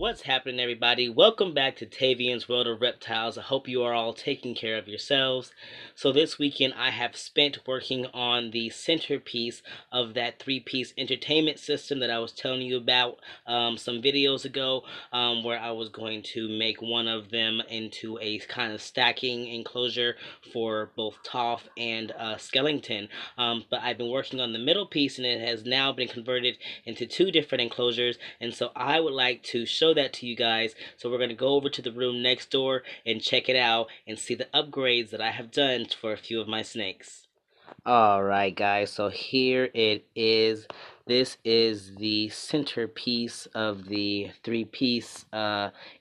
What's happening, everybody? Welcome back to Tavian's World of Reptiles. I hope you are all taking care of yourselves. So this weekend I have spent working on the centerpiece of that three-piece entertainment system that I was telling you about some videos ago, where I was going to make one of them into a kind of stacking enclosure for both Toph and Skellington. But I've been working on the middle piece, and it has now been converted into two different enclosures, and so I would like to show that to you guys. So we're going to go over to the room next door and check it out and see the upgrades that I have done for a few of my snakes. Alright guys, so here it is. This is the centerpiece of the three-piece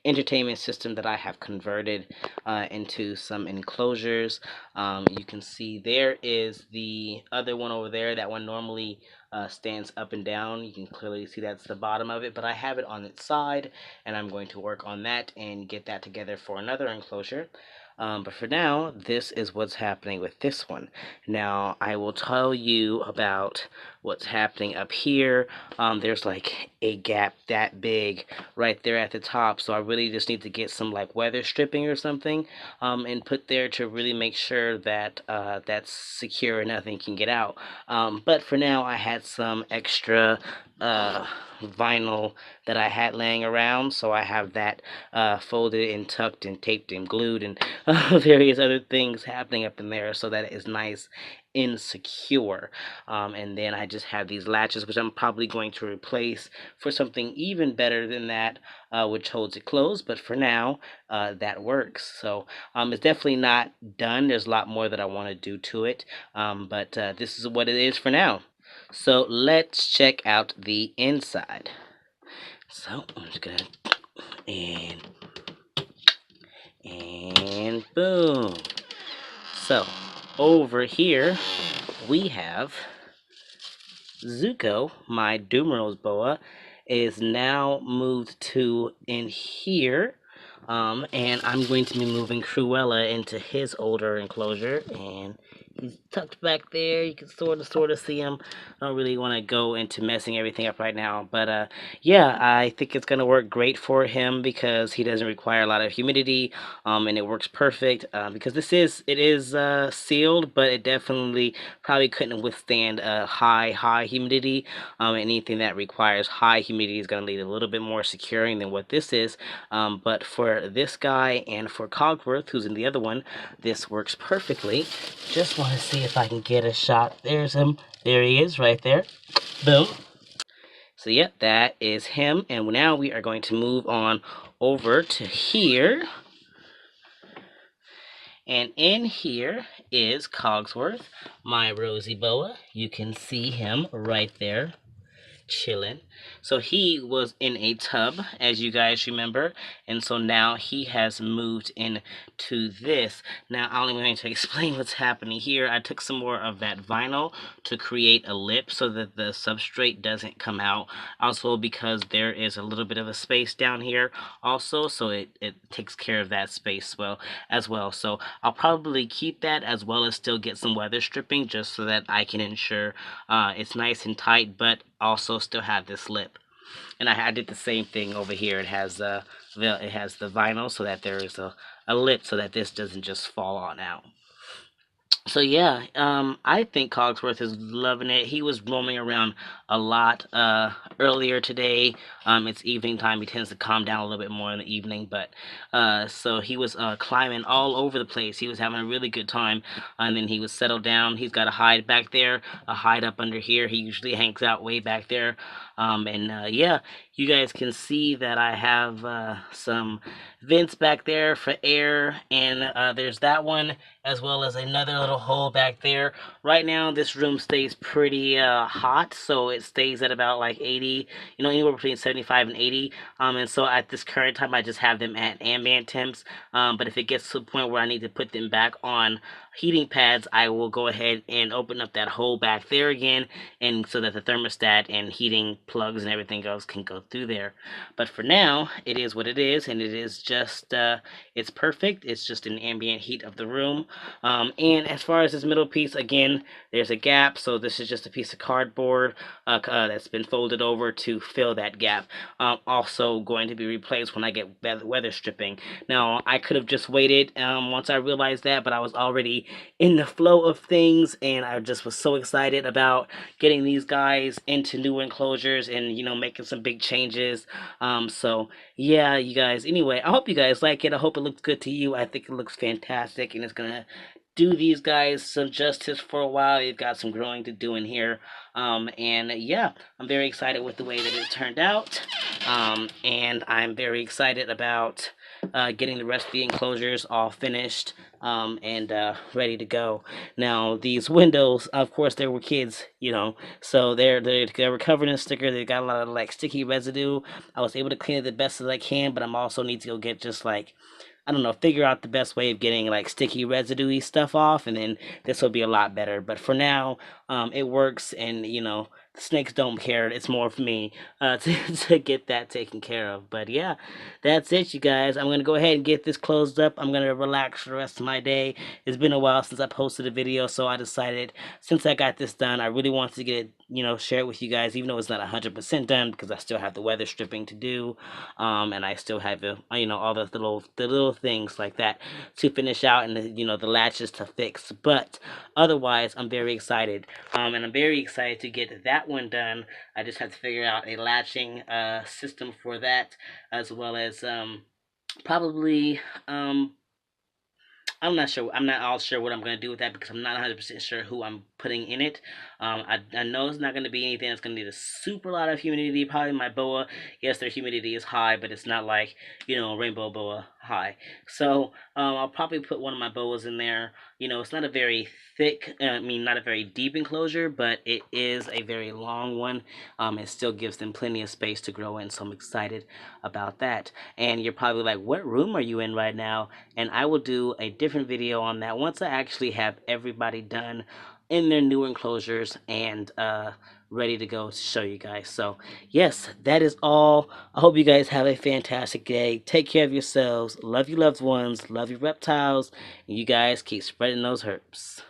entertainment system that I have converted into some enclosures. You can see there is the other one over there. That one normally stands up and down. You can clearly see that's the bottom of it, but I have it on its side, and I'm going to work on that and get that together for another enclosure. But for now, this is what's happening with this one. Now, I will tell you about what's happening up here. There's like a gap that big right there at the top, so I really just need to get some like weather stripping or something and put there to really make sure that that's secure and nothing can get out. But for now, I had some extra vinyl that I had laying around, so I have that folded and tucked and taped and glued and various other things happening up in there, so that it is nice and secure. And then I just have these latches, which I'm probably going to replace for something even better than that, which holds it closed. But for now, that works. So it's definitely not done. There's a lot more that I want to do to it, but this is what it is for now. So let's check out the inside. So I'm just gonna and boom. So over here we have Zuko, my Dumerose boa, is now moved to in here. And I'm going to be moving Cruella into his older enclosure, and he's tucked back there. You can sort of see him. I don't really want to go into messing everything up right now, but yeah, I think it's gonna work great for him because he doesn't require a lot of humidity, and it works perfect. Because it is sealed, but it definitely probably couldn't withstand high humidity. Anything that requires high humidity is gonna need a little bit more securing than what this is. But for this guy and for Cogworth, who's in the other one, this works perfectly. Just want to see if I can get a shot. There's him. There he is right there. Boom. So yep, that is him. And now we are going to move on over to here. And in here is Cogsworth, my Rosie Boa. You can see him right there, chilling. So he was in a tub, as you guys remember, and so now he has moved into this. Now I'm going to explain what's happening here. I took some more of that vinyl to create a lip so that the substrate doesn't come out, also because there is a little bit of a space down here also, so it takes care of that space as well. So I'll probably keep that, as well as still get some weather stripping, just so that I can ensure it's nice and tight, but also still have this lip. And I did the same thing over here. It has the vinyl so that there is a lip so that this doesn't just fall on out. So yeah, I think Cogsworth is loving it. He was roaming around a lot earlier today. It's evening time. He tends to calm down a little bit more in the evening, but so he was climbing all over the place. He was having a really good time, and then he was settled down. He's got a hide back there, a hide up under here. He usually hangs out way back there. And yeah, you guys can see that I have some vents back there for air, and there's that one, as well as another little hole back there. Right now this room stays pretty hot, so it stays at about like 80, anywhere between 75 and 80. And so at this current time I just have them at ambient temps, but if it gets to the point where I need to put them back on heating pads, I will go ahead and open up that hole back there again, and so that the thermostat and heating plugs and everything else can go through there. But for now, it is what it is, and it is just it's perfect. It's just an ambient heat of the room. And as far as this middle piece, again, there's a gap, so this is just a piece of cardboard that's been folded over to fill that gap. Also going to be replaced when I get weather stripping. Now, I could have just waited once I realized that, but I was already in the flow of things, and I just was so excited about getting these guys into new enclosures and, making some big changes. So yeah, you guys, anyway, I hope you guys like it. I hope it looks good to you. I think it looks fantastic, and it's gonna do these guys some justice for a while. They've got some growing to do in here. And yeah, I'm very excited with the way that it turned out. And I'm very excited about getting the rest of the enclosures all finished and ready to go. Now, these windows, of course, there were kids, so they were covered in sticker. They got a lot of like sticky residue. I was able to clean it the best as I can, but I'm also need to go get just like, I don't know, figure out the best way of getting like sticky residue stuff off, and then this will be a lot better. But for now, it works, and the snakes don't care. It's more for me to get that taken care of. But yeah, that's it, you guys. I'm gonna go ahead and get this closed up. I'm gonna relax for the rest of my day. It's been a while since I posted a video, so I decided since I got this done, I really wanted to get it, share it with you guys, even though it's not 100% done because I still have the weather stripping to do, and I still have all the little things like that to finish out, and the latches to fix. But otherwise, I'm very excited, and I'm very excited to get that one done. I just have to figure out a latching system for that, as well as probably I'm not sure. I'm not all sure what I'm going to do with that because I'm not 100% sure who I'm putting in it. I know it's not going to be anything that's going to need a super lot of humidity. Probably my boa. Yes, their humidity is high, but it's not like, rainbow boa high. So I'll probably put one of my boas in there. It's not a very thick, not a very deep enclosure, but it is a very long one. It still gives them plenty of space to grow in, so I'm excited about that. And you're probably like, what room are you in right now? And I will do a different video on that once I actually have everybody done in their new enclosures and ready to go to show you guys. So yes, that is all. I hope you guys have a fantastic day. Take care of yourselves. Love your loved ones. Love your reptiles. And you guys keep spreading those herps.